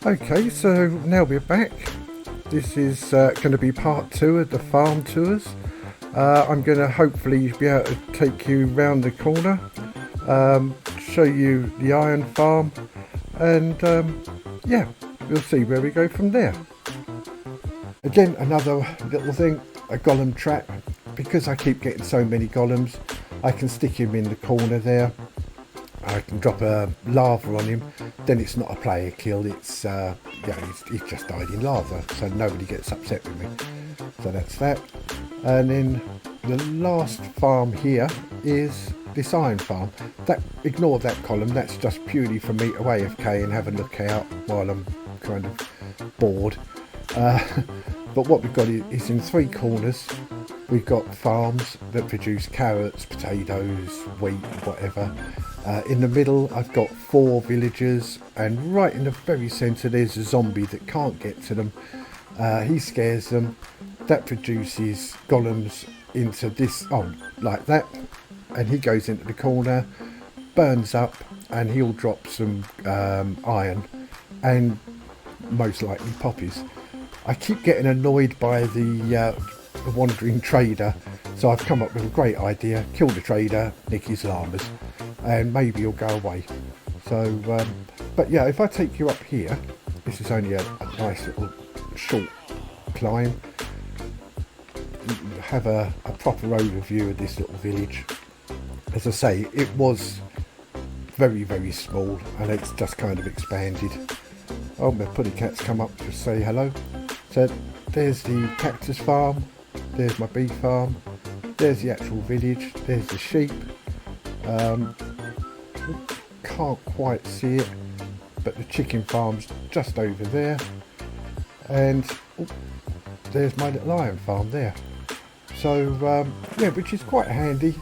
Okay, so now we're back. This is going to be part 2 of the farm tours. I'm going to hopefully be able to take you round the corner, show you the iron farm, and yeah, we'll see where we go from there. Again, another little thing, a golem trap. Because I keep getting so many golems, I can stick him in the corner there. I can drop a lava on him, then it's not a player kill, it's he's just died in lava, so nobody gets upset with me. So that's that. And then the last farm here is this iron farm. Ignore that column, that's just purely for me to AFK and have a look out while I'm kind of bored. But what we've got is in 3 corners. We've got farms that produce carrots, potatoes, wheat, whatever. In the middle I've got 4 villagers, and right in the very centre there's a zombie that can't get to them. He scares them. That produces golems into this, like that. And he goes into the corner, burns up, and he'll drop some iron and most likely poppies. I keep getting annoyed by the wandering trader, so I've come up with a great idea: kill the trader, nick his llamas, and maybe he'll go away. So but yeah, if I take you up here, this is only a nice little short climb. You have a proper overview of this little village. As I say, it was very, very small, and it's just kind of expanded. Oh, my putty cat's come up to say hello. So there's the cactus farm, there's my bee farm, there's the actual village, there's the sheep. Can't quite see it, but the chicken farm's just over there. And there's my little iron farm there. So yeah, which is quite handy.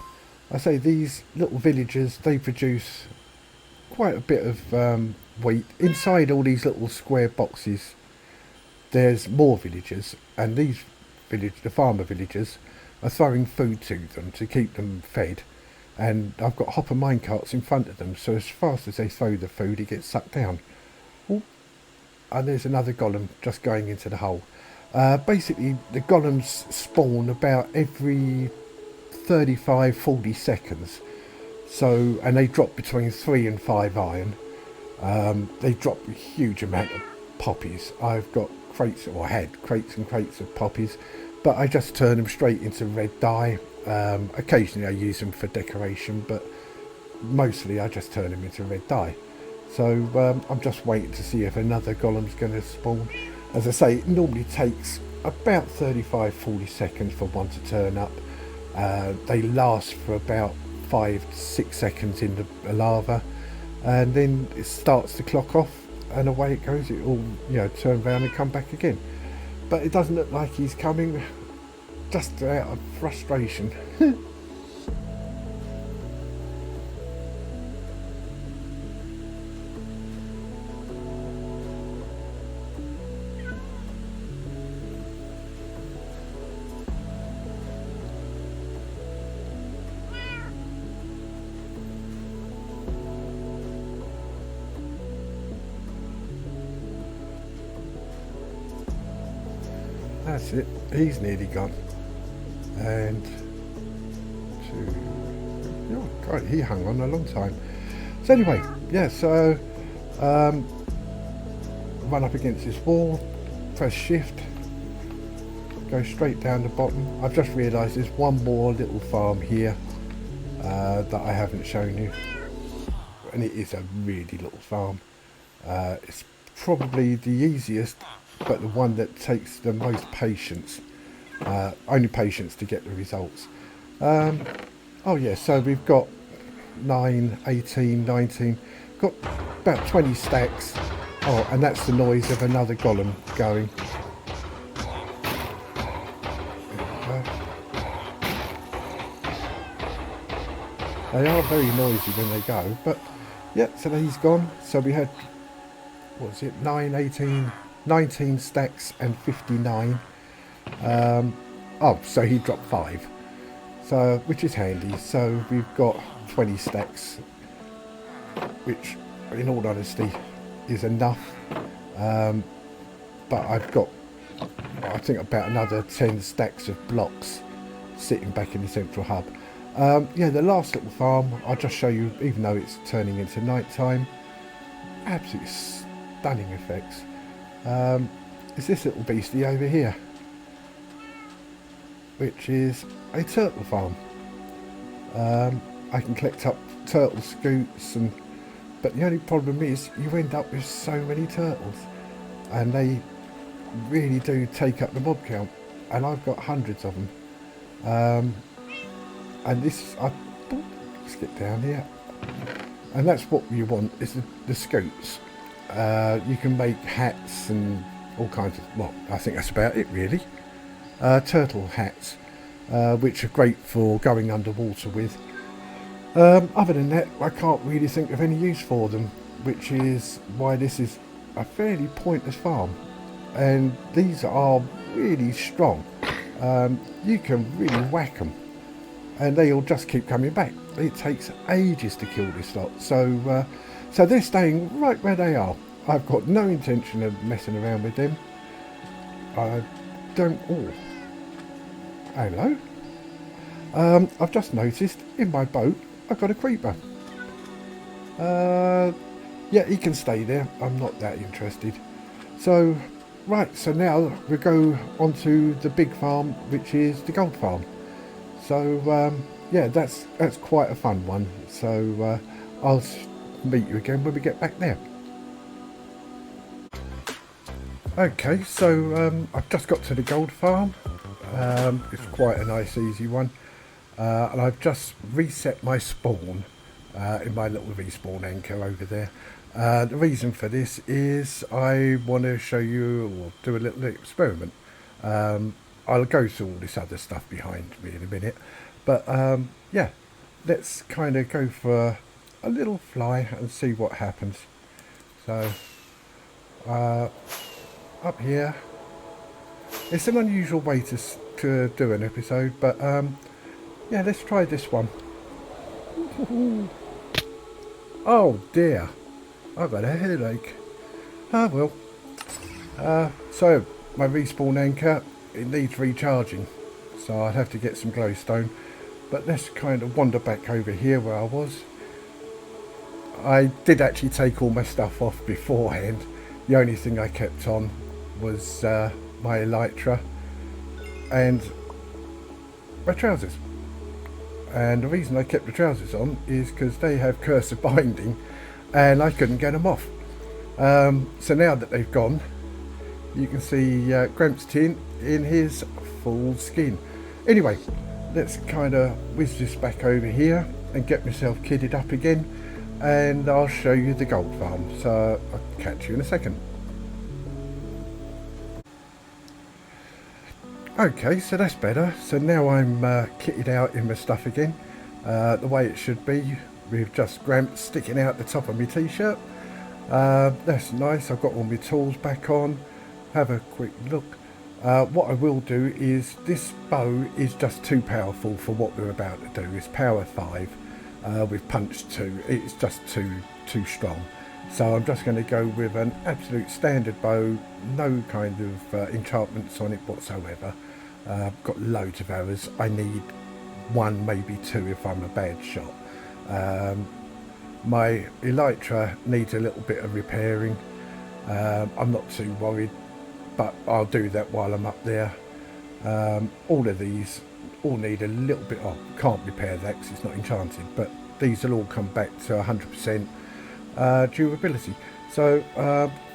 I say these little villages, they produce quite a bit of wheat. Inside all these little square boxes there's more villagers, and the farmer villagers are throwing food to them to keep them fed, and I've got hopper minecarts in front of them, so as fast as they throw the food it gets sucked down. Ooh. And there's another golem just going into the hole. Basically the golems spawn about every 35-40 seconds, so, and they drop between 3 and 5 iron. They drop a huge amount of poppies. I've got crates, or had crates and crates of poppies, but I just turn them straight into red dye. Occasionally I use them for decoration, but mostly I just turn them into red dye. So I'm just waiting to see if another golem's going to spawn. As I say, it normally takes about 35-40 seconds for one to turn up. They last for about 5-6 seconds in the lava, and then it starts to clock off, and away it goes. It all, turn around and come back again. But it doesn't look like he's coming, just out of frustration. That's it, he's nearly gone. And oh God, he hung on a long time. So anyway, yeah, so run up against this wall, press shift, go straight down the bottom. I've just realised there's one more little farm here that I haven't shown you, and it is a really little farm. It's probably the easiest, but the one that takes the most patience. Only patience to get the results. Oh yeah, so we've got 9, 18, 19, got about 20 stacks. Oh, and that's the noise of another golem going. They are very noisy when they go, but yeah, so he's gone. So we had, what was it, 9, 18, 19 stacks and 59. Oh, so he dropped 5, so which is handy. So we've got 20 stacks, which in all honesty is enough. But I've got, I think, about another 10 stacks of blocks sitting back in the central hub. Yeah, the last little farm, I'll just show you, even though it's turning into night time. Absolutely stunning effects. Is this little beastie over here, which is a turtle farm. I can collect up turtle scoots, but the only problem is you end up with so many turtles, and they really do take up the mob count, and I've got hundreds of them. And this, let's get down here, and that's what you want, is the scoots. You can make hats and all kinds of, well, I think that's about it really. Turtle hats, which are great for going underwater with. Other than that, I can't really think of any use for them, which is why this is a fairly pointless farm. And these are really strong. You can really whack them, and they'll just keep coming back. It takes ages to kill this lot, so they're staying right where they are. I've got no intention of messing around with them. I don't. Oh, hello. I've just noticed in my boat I've got a creeper. Yeah, he can stay there. I'm not that interested. So, right. So now we go on to the big farm, which is the gold farm. So yeah, that's quite a fun one. So I'll meet you again when we get back there. Okay, so I've just got to the gold farm. It's quite a nice easy one, and I've just reset my spawn in my little respawn anchor over there. The reason for this is I want to show you, or do a little experiment. I'll go through all this other stuff behind me in a minute, but yeah, let's kind of go for a little fly and see what happens. So up here, it's an unusual way to do an episode, but yeah, let's try this one. Oh dear, I've got a headache. Ah well. So my respawn anchor, it needs recharging, so I'd have to get some glowstone. But let's kind of wander back over here where I was. I did actually take all my stuff off beforehand. The only thing I kept on was my elytra and my trousers. And the reason I kept the trousers on is because they have cursor binding and I couldn't get them off. So now that they've gone, you can see Gramps Tin in his full skin. Anyway, let's kind of whiz this back over here and get myself kitted up again, and I'll show you the gold farm. So I'll catch you in a second. Okay, so that's better. So now I'm kitted out in my stuff again, the way it should be, with just Gramps sticking out the top of my t-shirt. That's nice. I've got all my tools back on. Have a quick look. What I will do is, this bow is just too powerful for what we're about to do. It's power 5 with punch 2. It's just too strong. So I'm just going to go with an absolute standard bow, no kind of enchantments on it whatsoever. Got loads of arrows. I need 1, maybe 2 if I'm a bad shot. My elytra needs a little bit of repairing. I'm not too worried, but I'll do that while I'm up there. All of these all need a little bit of, can't repair that because it's not enchanted, but these will all come back to 100% durability. So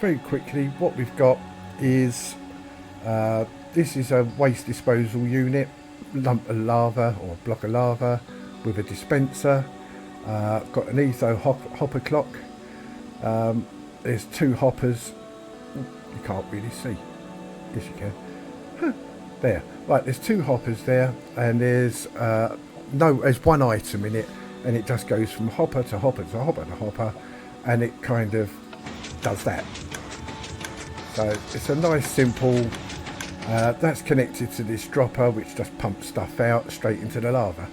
very quickly, what we've got is this is a waste disposal unit, lump of lava or block of lava with a dispenser. Got an etho hopper clock. There's 2 hoppers. You can't really see. Yes you can. There. Right, there's 2 hoppers there, and there's there's 1 item in it, and it just goes from hopper to hopper to hopper to hopper, and it kind of does that. So it's a nice simple, that's connected to this dropper which just pumps stuff out straight into the lava.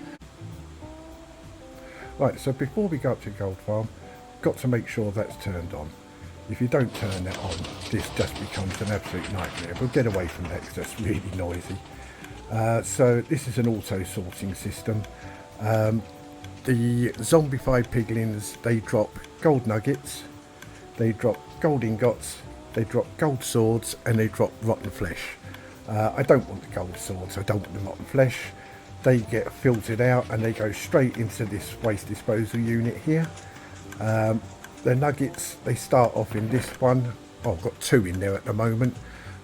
Right, so before we go up to the gold farm, got to make sure that's turned on. If you don't turn that on, this just becomes an absolute nightmare. We'll get away from that because that's really noisy. So this is an auto sorting system. The zombified piglins, they drop gold nuggets, they drop gold ingots, they drop gold swords, and they drop rotten flesh. I don't want the gold swords, I don't want the rotten flesh. They get filtered out and they go straight into this waste disposal unit here. The nuggets, they start off in this one. Oh, I've got 2 in there at the moment.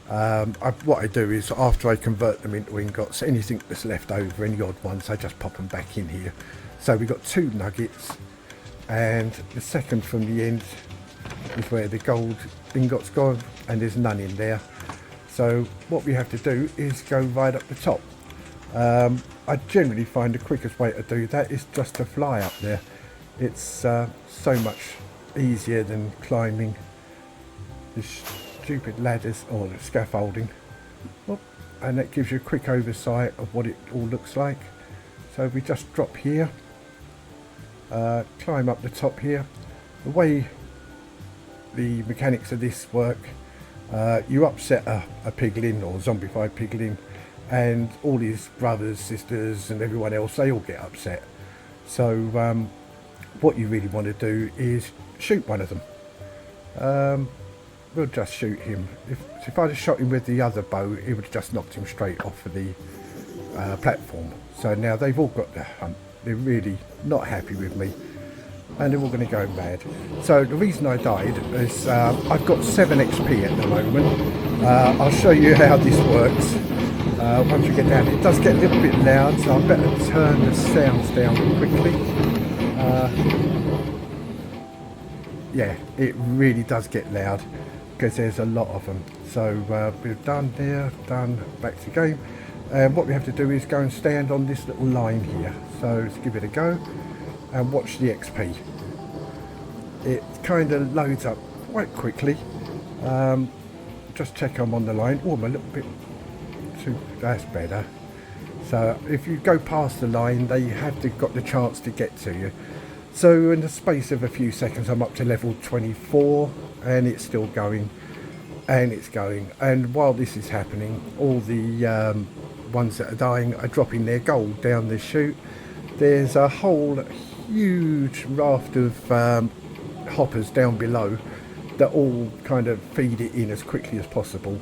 What I do is, after I convert them into ingots, anything that's left over, any odd ones, I just pop them back in here. So we've got 2 nuggets, and the second from the end is where the gold ingot's gone, and there's none in there. So what we have to do is go right up the top. I generally find the quickest way to do that is just to fly up there. It's so much easier than climbing the stupid ladders or the scaffolding. And that gives you a quick oversight of what it all looks like. So we just drop here, climb up the top here. The way the mechanics of this work, you upset a piglin or zombified piglin, and all his brothers, sisters and everyone else, they all get upset. So what you really want to do is shoot one of them. We'll just shoot him. If I'd have shot him with the other bow, it would have just knocked him straight off of the platform. So now they've all got the hunt. They're really not happy with me, and they're all going to go mad. So the reason I died is I've got 7 XP at the moment. I'll show you how this works once we get down. It does get a little bit loud, so I better turn the sounds down quickly. Yeah, it really does get loud because there's a lot of them. So we've done there, done, back to game. And what we have to do is go and stand on this little line here. So let's give it a go and watch the XP. It kind of loads up quite quickly. Just check I'm on the line. Oh, I'm a little bit too, that's better. So if you go past the line, they have got the chance to get to you. So in the space of a few seconds, I'm up to level 24, and it's still going, and it's going. And while this is happening, all the ones that are dying are dropping their gold down this chute. There's a whole huge raft of hoppers down below that all kind of feed it in as quickly as possible.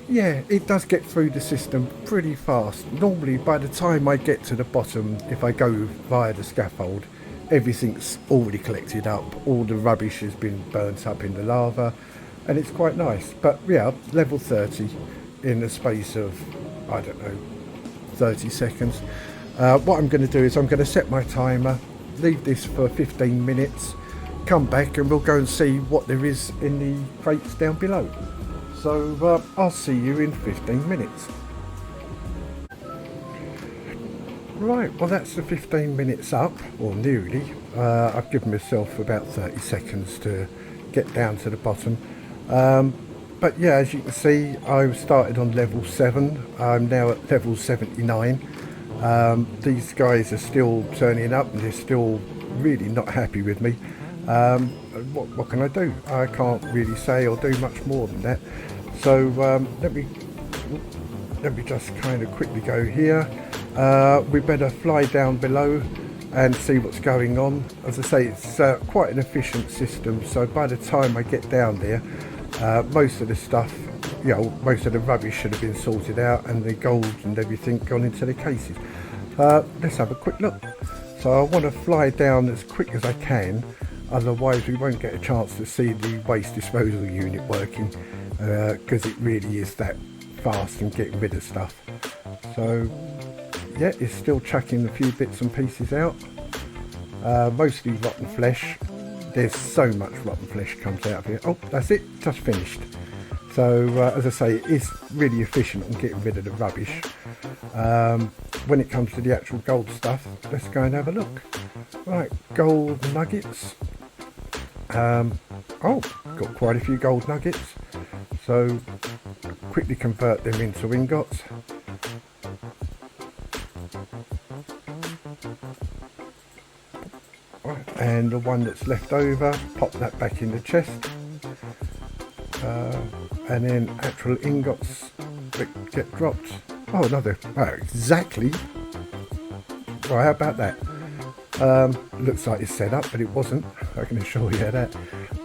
Yeah, it does get through the system pretty fast. Normally, by the time I get to the bottom, if I go via the scaffold, everything's already collected up. All the rubbish has been burnt up in the lava, and it's quite nice. But yeah, level 30 in the space of, I don't know, 30 seconds. What I'm going to do is I'm going to set my timer, leave this for 15 minutes, come back, and we'll go and see what there is in the crates down below. So I'll see you in 15 minutes. Right, well that's the 15 minutes up, or nearly. I've given myself about 30 seconds to get down to the bottom. But yeah, as you can see, I started on level 7. I'm now at level 79. These guys are still turning up and they're still really not happy with me. What can I do? I can't really say or do much more than that. So let me just kind of quickly go here. We better fly down below and see what's going on. As I say, it's quite an efficient system, so by the time I get down there, most of the stuff, you know, most of the rubbish should have been sorted out and the gold and everything gone into the cases. Let's have a quick look. So I want to fly down as quick as I can, otherwise we won't get a chance to see the waste disposal unit working, because it really is that fast and getting rid of stuff. So yeah, it's still chucking a few bits and pieces out, mostly rotten flesh. There's so much rotten flesh comes out of here. Oh, that's it, just finished. So as I say, it's really efficient on getting rid of the rubbish. When it comes to the actual gold stuff, let's go and have a look. Right, gold nuggets. Oh, got quite a few gold nuggets. So quickly convert them into ingots. and the one that's left over, pop that back in the chest, and then actual ingots that get dropped. Oh, another, exactly. Right, how about that? Looks like it's set up, but it wasn't, I can assure you that.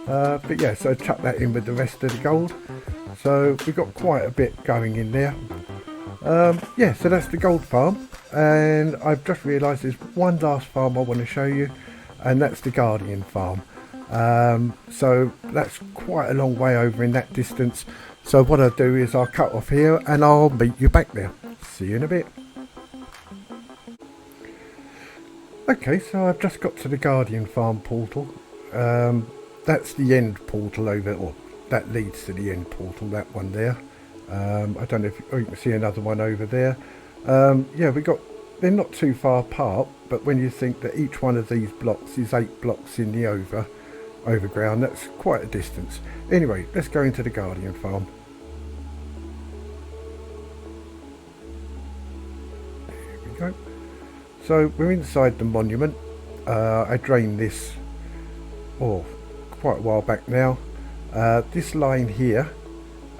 But yeah, so chuck that in with the rest of the gold. So we've got quite a bit going in there. Yeah, so that's the gold farm, and I've just realised there's one last farm I want to show you, and that's the Guardian farm. So that's quite a long way over in that distance. So what I'll do is I'll cut off here and I'll meet you back there. See you in a bit. Okay, so I've just got to the Guardian farm portal. That's the end portal over, or that leads to the end portal, that one there. I don't know if you can see another one over there. Yeah, they're not too far apart, but when you think that each one of these blocks is 8 blocks in the overground, that's quite a distance. Anyway, let's go into the Guardian farm. There we go. So we're inside the monument. I drained this quite a while back now. This line here,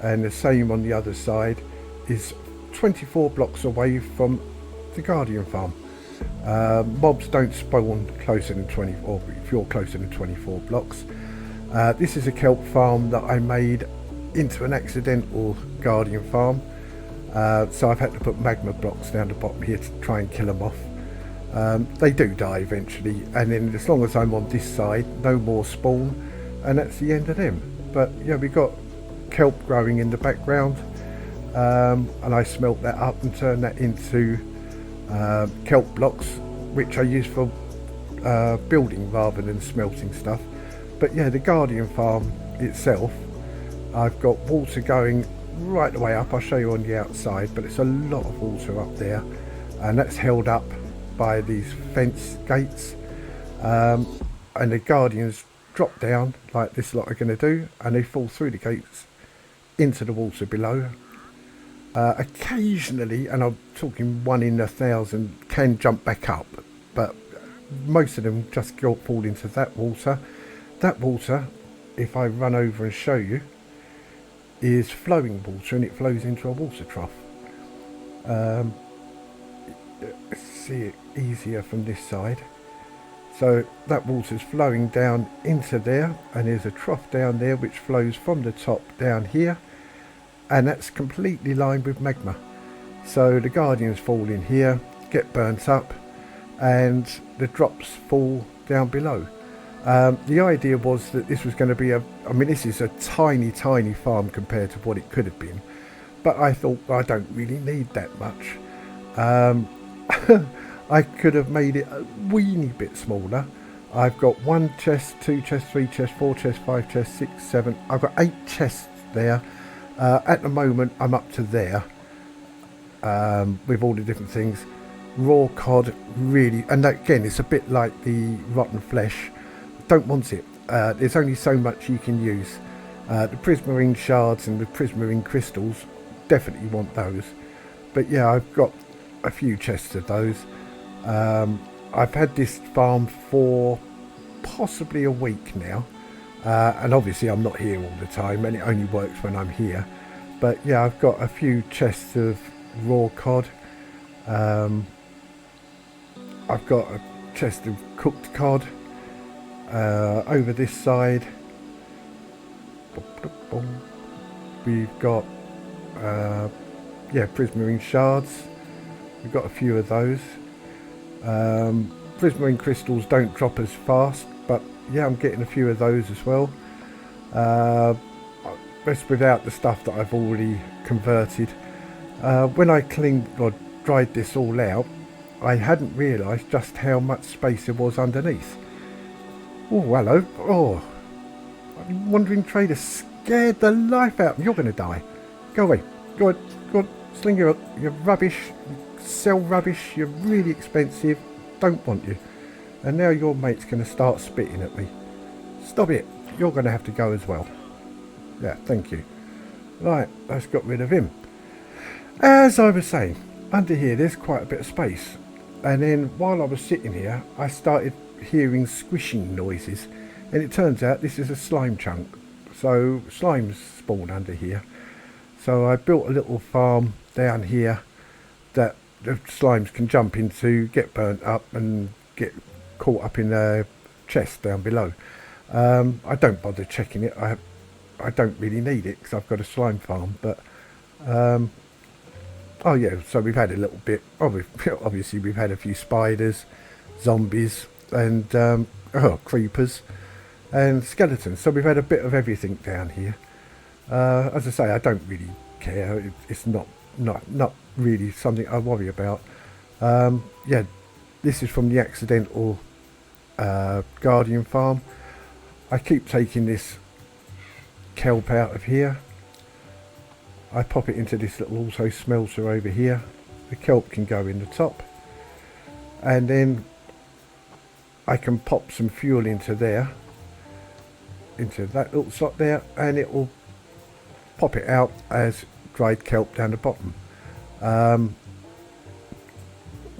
and the same on the other side, is 24 blocks away from the Guardian farm. Mobs don't spawn closer than 24, if you're closer than 24 blocks. This is a kelp farm that I made into an accidental Guardian farm. So I've had to put magma blocks down the bottom here to try and kill them off. They do die eventually, and then as long as I'm on this side, no more spawn, and that's the end of them. But yeah, we've got kelp growing in the background, and I smelt that up and turned that into kelp blocks, which I use for building rather than smelting stuff. But yeah, the Guardian farm itself, I've got water going right the way up. I'll show you on the outside, but it's a lot of water up there, and that's held up by these fence gates, and the Guardians drop down like this lot are going to do, and they fall through the gates into the water below. Occasionally, and I'm talking 1 in 1,000, can jump back up, but most of them just fall into that water. That water, if I run over and show you, is flowing water, and it flows into a water trough. See it easier from this side. So that water's flowing down into there, and there's a trough down there which flows from the top down here, and that's completely lined with magma. So the Guardians fall in here, get burnt up, and the drops fall down below. The idea was that this was going to be this is a tiny farm compared to what it could have been, but I thought, well, I don't really need that much. I could have made it a weeny bit smaller. I've got 1 chest, 2 chests, 3 chests, 4 chests, 5 chests, 6, 7. I've got 8 chests there. At the moment, I'm up to there with all the different things. Raw cod, really, and again, it's a bit like the rotten flesh. Don't want it. There's only so much you can use. The prismarine shards and the prismarine crystals, definitely want those. But yeah, I've got a few chests of those. I've had this farm for possibly a week now, and obviously I'm not here all the time, and it only works when I'm here. But yeah, I've got a few chests of raw cod. I've got a chest of cooked cod over this side. We've got prismarine shards. We've got a few of those. Prismarine crystals don't drop as fast, but yeah, I'm getting a few of those as well. That's without the stuff that I've already converted. When I cleaned or dried this all out, I hadn't realised just how much space there was underneath. Oh, hello. Oh, wandering trader scared the life out of me. You're going to die. Go away. Go on. Sling your rubbish. Sell rubbish. You're really expensive. Don't want you. And now your mate's going to start spitting at me. Stop it. You're going to have to go as well. Yeah, thank you. Right, that's got rid of him. As I was saying, under here there's quite a bit of space. And then while I was sitting here, I started hearing squishing noises, and it turns out this is a slime chunk. So slimes spawn under here. So I built a little farm down here that the slimes can jump into, get burnt up and get caught up in the chest down below. I don't bother checking it. I don't really need it because I've got a slime farm. But oh yeah, so we've had a little bit. Obviously, we've had a few spiders, zombies, and creepers and skeletons. So we've had a bit of everything down here. As I say, I don't really care. It's not really something I worry about. Yeah, this is from the accidental Guardian farm. I keep taking this kelp out of here. I pop it into this little auto smelter over here. The kelp can go in the top, and then I can pop some fuel into there, into that little slot there, and it will pop it out as dried kelp down the bottom. Yeah,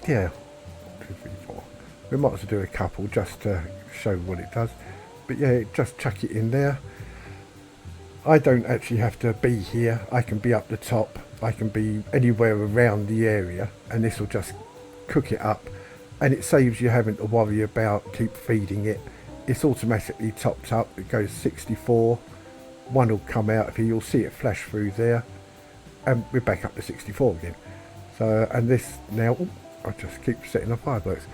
2, 3, 4. We might as well do a couple just to show what it does. But yeah, just chuck it in there. I don't actually have to be here. I can be up the top. I can be anywhere around the area, and this will just cook it up. And it saves you having to worry about keep feeding it. It's automatically topped up. It goes 64. One will come out of here. You'll see it flash through there, and we're back up to 64 again. So, and this now, I'll just keep setting off fireworks.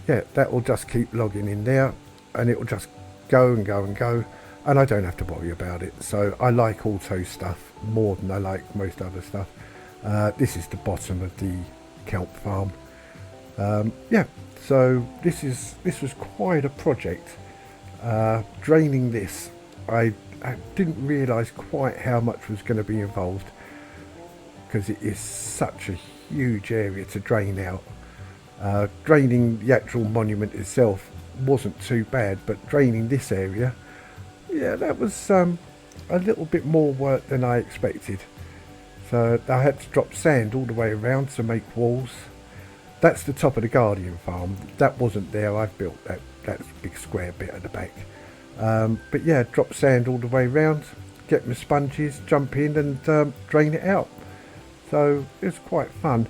Yeah, that will just keep logging in there, and it will just go and go and go, and I don't have to worry about it. So I like auto stuff more than I like most other stuff. This is the bottom of the kelp farm. Yeah, so this was quite a project. Draining this, I didn't realise quite how much was going to be involved, because it is such a huge area to drain out. Draining the actual monument itself wasn't too bad, but draining this area, yeah, that was a little bit more work than I expected. So I had to drop sand all the way around to make walls. That's the top of the Guardian farm. That wasn't there. I've built that big square bit at the back. But yeah, drop sand all the way around, get my sponges, jump in and drain it out. So it was quite fun.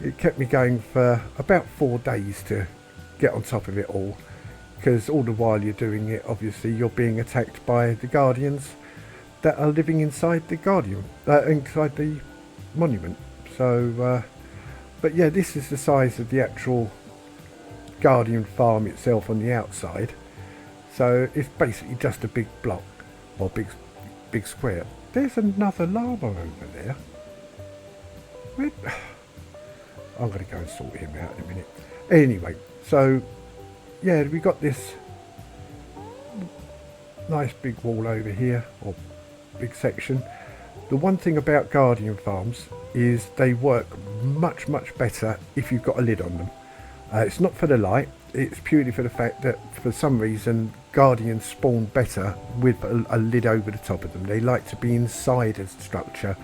It kept me going for about 4 days to get on top of it all, because all the while you're doing it, obviously you're being attacked by the Guardians that are living inside the inside the monument. So but yeah, this is the size of the actual Guardian farm itself on the outside. So it's basically just a big block, or big square. There's another llama over there. I'm going to go and sort him out in a minute. Anyway, so yeah, we got this nice big wall over here, or big section. The one thing about Guardian farms is they work much better if you've got a lid on them. It's not for the light, it's purely for the fact that for some reason Guardians spawn better with a lid over the top of them. They like to be inside a structure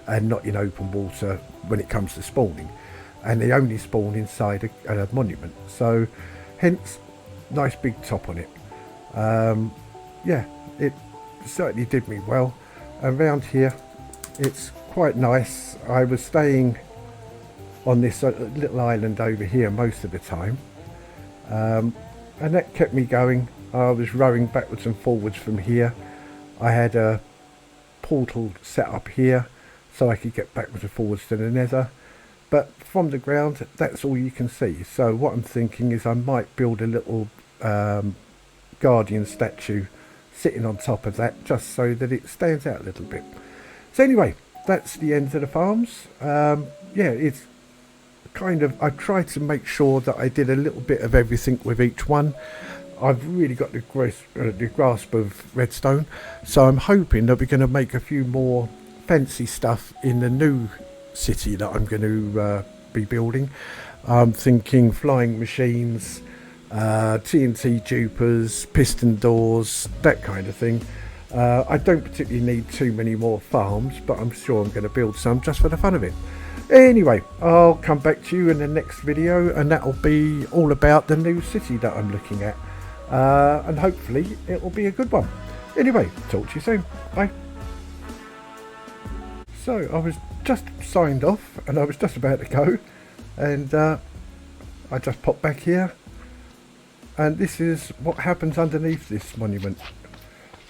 and not in open water when it comes to spawning, and they only spawn inside a monument. So hence, nice big top on it. Yeah, it certainly did me well. Around here it's quite nice. I was staying on this little island over here most of the time, and that kept me going. I was rowing backwards and forwards from here. I had a portal set up here so I could get backwards and forwards to the nether, but from the ground that's all you can see. So what I'm thinking is I might build a little Guardian statue sitting on top of that, just so that it stands out a little bit. So anyway, that's the end of the farms. Yeah, it's kind of, I tried to make sure that I did a little bit of everything with each one. I've really got the grasp of redstone, so I'm hoping that we're going to make a few more fancy stuff in the new city that I'm going to be building. I'm thinking flying machines, TNT dupers, piston doors, that kind of thing. I don't particularly need too many more farms, but I'm sure I'm going to build some just for the fun of it. Anyway, I'll come back to you in the next video, and that'll be all about the new city that I'm looking at. And hopefully it will be a good one. Anyway, talk to you soon. Bye. So I was just signed off and I was just about to go, and I just popped back here, and this is what happens underneath this monument.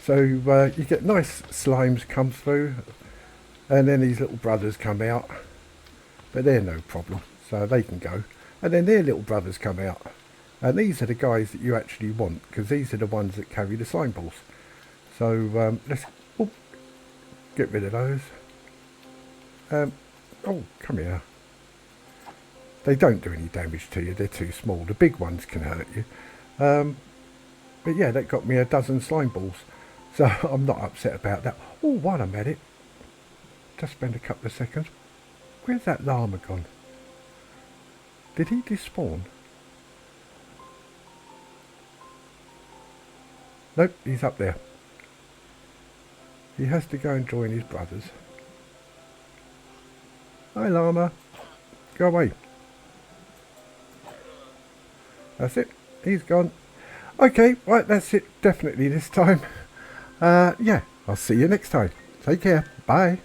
So you get nice slimes come through, and then these little brothers come out, but they're no problem, so they can go. And then their little brothers come out, and these are the guys that you actually want, because these are the ones that carry the slime balls. So let's get rid of those. Oh, come here. They don't do any damage to you, they're too small. The big ones can hurt you. But yeah, that got me a dozen slime balls, so I'm not upset about that. Oh, while I'm at it, just spend a couple of seconds. Where's that llama gone? Did he despawn? Nope, he's up there. He has to go and join his brothers. Hi llama, go away. That's it, he's gone. Okay, right, that's it, definitely this time. Yeah, I'll see you next time. Take care, bye.